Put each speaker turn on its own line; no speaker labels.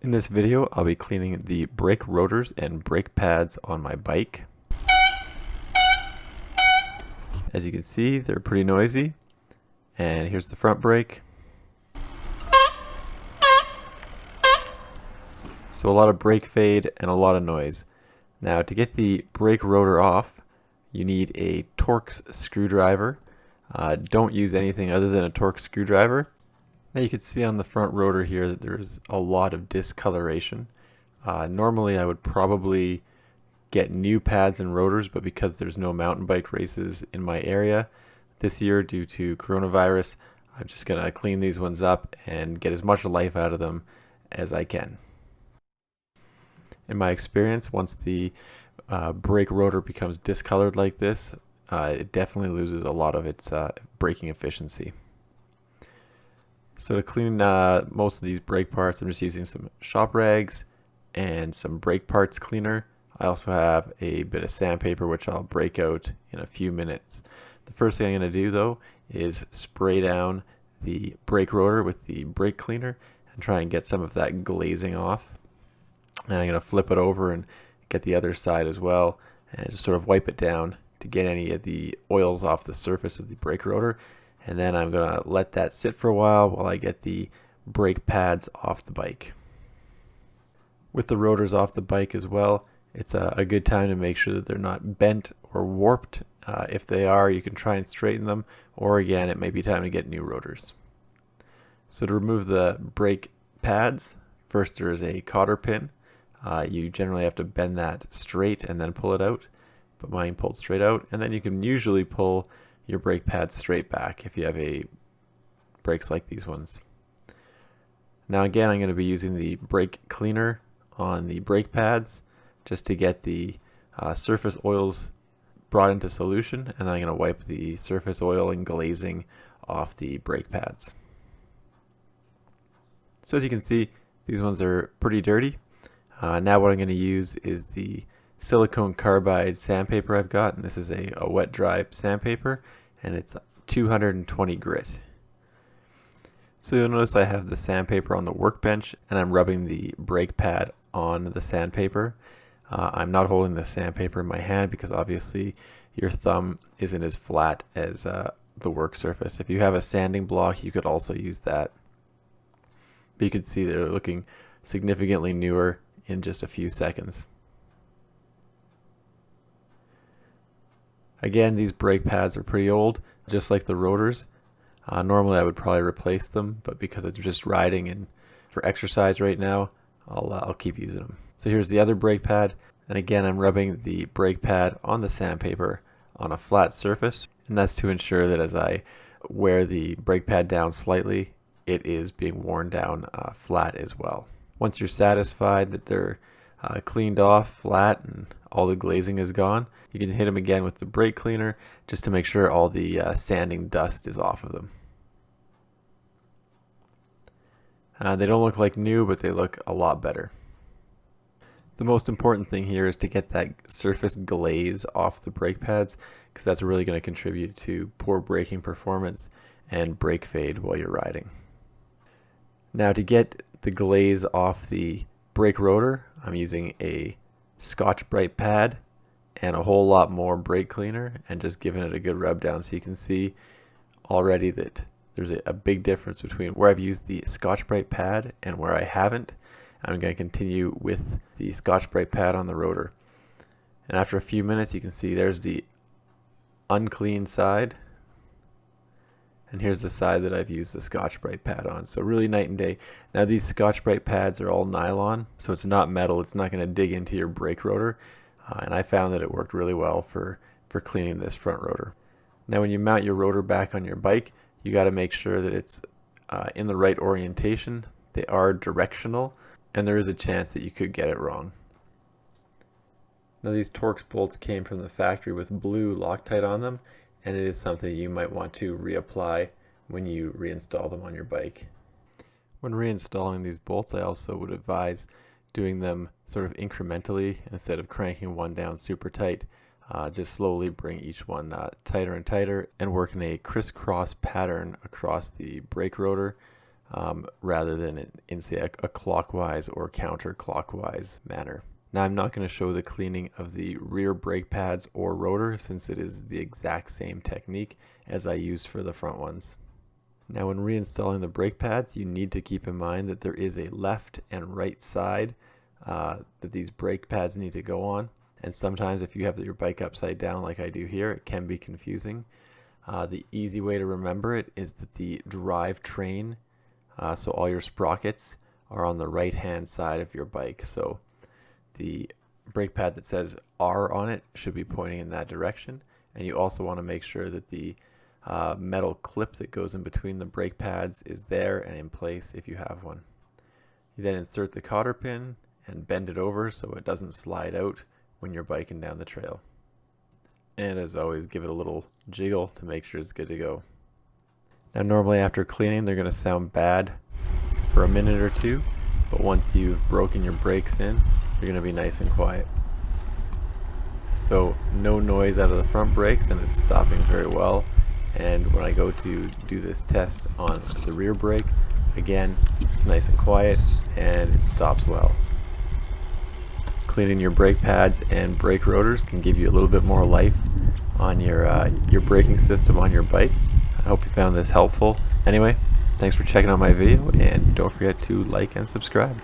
In this video, I'll be cleaning the brake rotors and brake pads on my bike. As you can see, they're pretty noisy. And here's the front brake. So a lot of brake fade and a lot of noise. Now to get the brake rotor off, you need a Torx screwdriver. Don't use anything other than a Torx screwdriver. Now you can see on the front rotor here that there's a lot of discoloration. Normally I would probably get new pads and rotors, but because there's no mountain bike races in my area this year due to coronavirus, I'm just going to clean these ones up and get as much life out of them as I can. In my experience, once the brake rotor becomes discolored like this, it definitely loses a lot of its braking efficiency. So to clean most of these brake parts, I'm just using some shop rags and some brake parts cleaner. I also have a bit of sandpaper which I'll break out in a few minutes. The first thing I'm going to do though is spray down the brake rotor with the brake cleaner and try and get some of that glazing off. And I'm going to flip it over and get the other side as well and just sort of wipe it down to get any of the oils off the surface of the brake rotor. And then I'm going to let that sit for a while I get the brake pads off the bike. With the rotors off the bike as well, it's a good time to make sure that they're not bent or warped. If they are, you can try and straighten them, or again, it may be time to get new rotors. So to remove the brake pads, first there is a cotter pin. You generally have to bend that straight and then pull it out, but mine pulled straight out, and then you can usually pull your brake pads straight back if you have brakes like these ones. Now again, I'm going to be using the brake cleaner on the brake pads just to get the surface oils brought into solution, and then I'm going to wipe the surface oil and glazing off the brake pads. So as you can see, these ones are pretty dirty. Now what I'm going to use is the silicone carbide sandpaper I've got, and this is a wet dry sandpaper, and it's 220 grit. So you'll notice I have the sandpaper on the workbench and I'm rubbing the brake pad on the sandpaper. I'm not holding the sandpaper in my hand because obviously your thumb isn't as flat as the work surface. If you have a sanding block, you could also use that. But you can see they're looking significantly newer in just a few seconds. Again, these brake pads are pretty old, just like the rotors. Normally I would probably replace them, but because it's just riding and for exercise right now, I'll keep using them. So here's the other brake pad, and again I'm rubbing the brake pad on the sandpaper on a flat surface, and that's to ensure that as I wear the brake pad down slightly, it is being worn down flat as well. Once you're satisfied that they're cleaned off flat and all the glazing is gone, you can hit them again with the brake cleaner just to make sure all the sanding dust is off of them. They don't look like new, but they look a lot better. The most important thing here is to get that surface glaze off the brake pads, because that's really going to contribute to poor braking performance and brake fade while you're riding. Now to get the glaze off the brake rotor, I'm using a Scotch-Brite pad and a whole lot more brake cleaner and just giving it a good rub down, so you can see already that there's a big difference between where I've used the Scotch-Brite pad and where I haven't. I'm going to continue with the Scotch-Brite pad on the rotor. And after a few minutes you can see there's the unclean side, and here's the side that I've used the Scotch-Brite pad on. So really night and day. Now these Scotch-Brite pads are all nylon, so it's not metal. It's not going to dig into your brake rotor. And I found that it worked really well for cleaning this front rotor. Now when you mount your rotor back on your bike, you got to make sure that it's in the right orientation. They are directional, and there is a chance that you could get it wrong. Now these Torx bolts came from the factory with blue Loctite on them, and it is something you might want to reapply when you reinstall them on your bike. When reinstalling these bolts, I also would advise doing them sort of incrementally instead of cranking one down super tight. Just slowly bring each one tighter and tighter and work in a crisscross pattern across the brake rotor rather than in say a clockwise or counterclockwise manner. Now I'm not going to show the cleaning of the rear brake pads or rotor since it is the exact same technique as I used for the front ones. Now when reinstalling the brake pads, you need to keep in mind that there is a left and right side that these brake pads need to go on. And sometimes if you have your bike upside down like I do here, it can be confusing. The easy way to remember it is that the drive train, so all your sprockets, are on the right hand side of your bike. So the brake pad that says R on it should be pointing in that direction. And you also want to make sure that the metal clip that goes in between the brake pads is there and in place if you have one. You then insert the cotter pin and bend it over so it doesn't slide out when you're biking down the trail. And as always, give it a little jiggle to make sure it's good to go. Now normally after cleaning they're going to sound bad for a minute or two, but once you've broken your brakes in, they're going to be nice and quiet. So no noise out of the front brakes and it's stopping very well. And when I go to do this test on the rear brake, again, it's nice and quiet and it stops well. Cleaning your brake pads and brake rotors can give you a little bit more life on your braking system on your bike. I hope you found this helpful. Anyway, thanks for checking out my video and don't forget to like and subscribe.